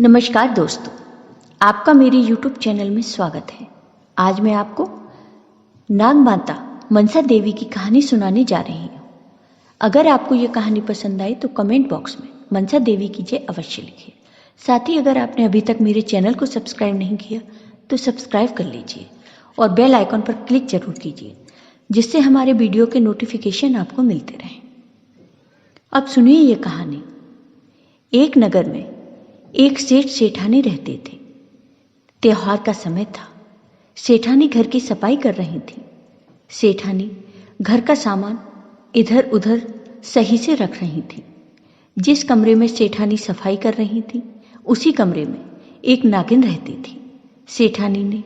नमस्कार दोस्तों, आपका मेरे YouTube चैनल में स्वागत है। आज मैं आपको नाग माता मनसा देवी की कहानी सुनाने जा रही हूँ। अगर आपको ये कहानी पसंद आई तो कमेंट बॉक्स में मनसा देवी की जय अवश्य लिखिए। साथ ही अगर आपने अभी तक मेरे चैनल को सब्सक्राइब नहीं किया तो सब्सक्राइब कर लीजिए और बेल आइकॉन पर क्लिक जरूर कीजिए, जिससे हमारे वीडियो के नोटिफिकेशन आपको मिलते रहें। अब सुनिए ये कहानी। एक नगर में एक सेठ सेठानी रहते थे। त्योहार का समय था। सेठानी घर की सफाई कर रही थी। सेठानी घर का सामान इधर उधर सही से रख रही थी। जिस कमरे में सेठानी सफाई कर रही थी उसी कमरे में एक नागिन रहती थी। सेठानी ने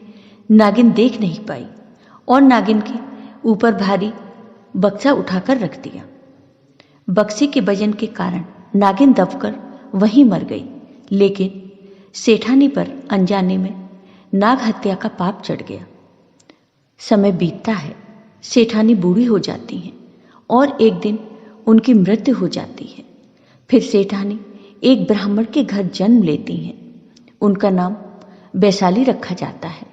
नागिन देख नहीं पाई और नागिन के ऊपर भारी बक्सा उठाकर रख दिया। बक्से के वजन के कारण नागिन दबकर वहीं मर गई, लेकिन सेठानी पर अनजाने में नाग हत्या का पाप चढ़ गया। समय बीतता है, सेठानी बूढ़ी हो जाती हैं और एक दिन उनकी मृत्यु हो जाती है। फिर सेठानी एक ब्राह्मण के घर जन्म लेती हैं। उनका नाम वैशाली रखा जाता है।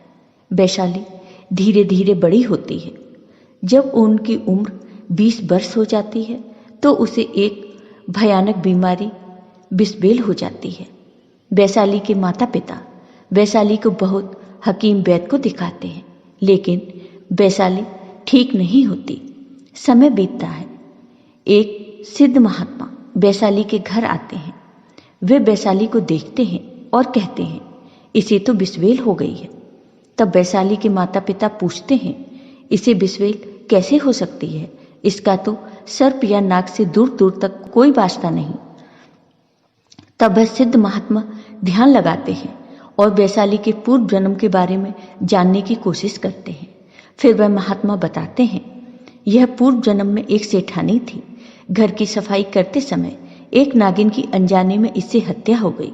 वैशाली धीरे धीरे बड़ी होती है। जब उनकी उम्र 20 वर्ष हो जाती है तो उसे एक भयानक बीमारी बिस्बेल हो जाती है। वैशाली के माता पिता वैशाली को बहुत हकीम वैद्य को दिखाते हैं, लेकिन वैशाली ठीक नहीं होती। समय बीतता है। एक सिद्ध महात्मा वैशाली के घर आते हैं। वे वैशाली को देखते हैं और कहते हैं, इसे तो बिस्बेल हो गई है। तब वैशाली के माता पिता पूछते हैं, इसे बिस्बेल कैसे हो सकती है? इसका तो सर्प या नाग से दूर दूर तक कोई वास्ता नहीं। तब वह सिद्ध महात्मा ध्यान लगाते हैं और वैशाली के पूर्व जन्म के बारे में जानने की कोशिश करते हैं। फिर वह महात्मा बताते हैं, यह पूर्व जन्म में एक सेठानी थी। घर की सफाई करते समय एक नागिन की अनजाने में इससे हत्या हो गई।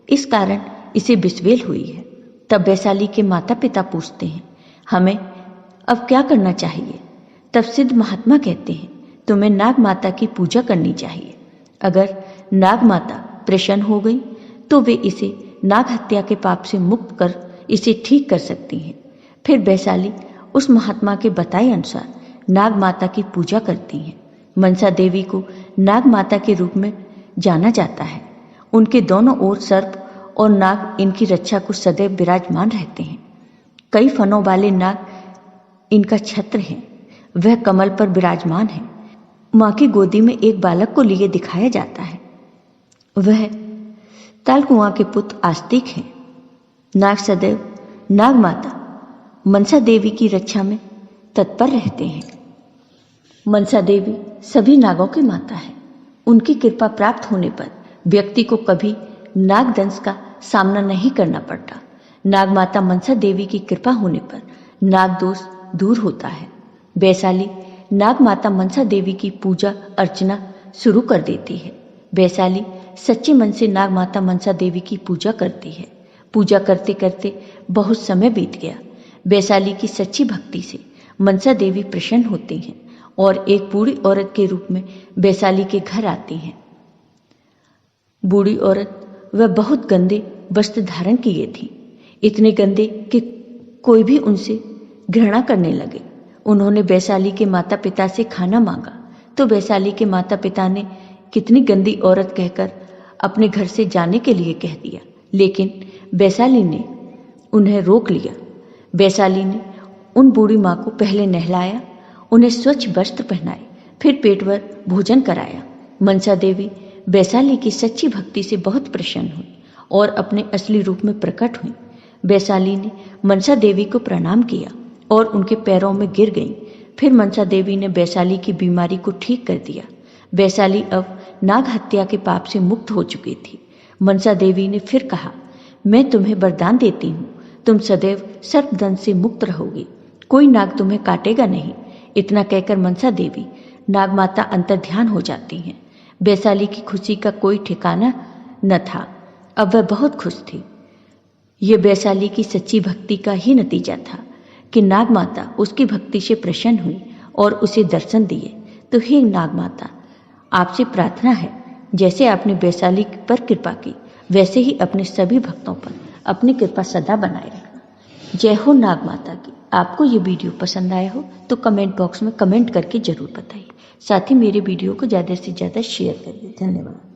इस कारण इसे बिस्बेल हुई है। तब वैशाली के माता पिता पूछते हैं, हमें अब क्या करना चाहिए? तब सिद्ध महात्मा कहते हैं, तुम्हें नाग माता की पूजा करनी चाहिए। अगर नाग माता प्रसन्न हो गई तो वे इसे नाग हत्या के पाप से मुक्त कर इसे ठीक कर सकती हैं। फिर वैशाली उस महात्मा के बताए अनुसार नाग माता की पूजा करती हैं। मनसा देवी को नाग माता के रूप में जाना जाता है। उनके दोनों ओर सर्प और नाग इनकी रक्षा को सदैव विराजमान रहते हैं। कई फनों वाले नाग इनका छत्र है। वह कमल पर विराजमान है। माँ की गोदी में एक बालक को लिए दिखाया जाता है। वह तालकुआं के पुत्र आस्तिक हैं। नाग सदैव नाग माता मनसा देवी की रक्षा में तत्पर रहते हैं। मनसा देवी सभी नागों की माता है। उनकी कृपा प्राप्त होने पर व्यक्ति को कभी नागदंश का सामना नहीं करना पड़ता। नाग माता मनसा देवी की कृपा होने पर नाग दोष दूर होता है। वैशाली नाग माता मनसा देवी की पूजा अर्चना शुरू कर देती है। वैशाली सच्चे मन से नाग माता मनसा देवी की पूजा करती है। पूजा करते करते बहुत समय बीत गया। वैशाली की सच्ची भक्ति से मनसा देवी प्रसन्न होती हैं और एक बूढ़ी औरत के रूप में वैशाली के घर आती हैं। बूढ़ी औरत वह बहुत गंदे वस्त्र धारण किए थी, इतने गंदे कि कोई भी उनसे घृणा करने लगे। उन्होंने वैशाली के माता पिता से खाना मांगा तो वैशाली के माता पिता ने कितनी गंदी औरत कहकर अपने घर से जाने के लिए कह दिया, लेकिन वैशाली ने उन्हें रोक लिया। वैशाली ने उन बूढ़ी माँ को पहले नहलाया, उन्हें स्वच्छ वस्त्र पहनाए, फिर पेट भर भोजन कराया। मनसा देवी वैशाली की सच्ची भक्ति से बहुत प्रसन्न हुई और अपने असली रूप में प्रकट हुई। वैशाली ने मनसा देवी को प्रणाम किया और उनके पैरों में गिर गई। फिर मनसा देवी ने वैशाली की बीमारी को ठीक कर दिया। वैशाली अब नाग हत्या के पाप से मुक्त हो चुकी थी। मनसा देवी ने फिर कहा, मैं तुम्हें वरदान देती हूँ, तुम सदैव सर्पदंश से मुक्त रहोगी, कोई नाग तुम्हें काटेगा नहीं। इतना कहकर मनसा देवी नाग माता अंतर्ध्यान हो जाती हैं। वैशाली की खुशी का कोई ठिकाना न था। अब वह बहुत खुश थी। ये वैशाली की सच्ची भक्ति का ही नतीजा था कि नाग माता उसकी भक्ति से प्रसन्न हुई और उसे दर्शन दिए। तो हे नाग माता, आपसे प्रार्थना है, जैसे आपने वैशाली पर कृपा की, वैसे ही अपने सभी भक्तों पर अपनी कृपा सदा बनाए रखना। जय हो नाग माता की। आपको ये वीडियो पसंद आया हो तो कमेंट बॉक्स में कमेंट करके जरूर बताइए। साथ ही मेरे वीडियो को ज़्यादा से ज़्यादा शेयर करिए। धन्यवाद।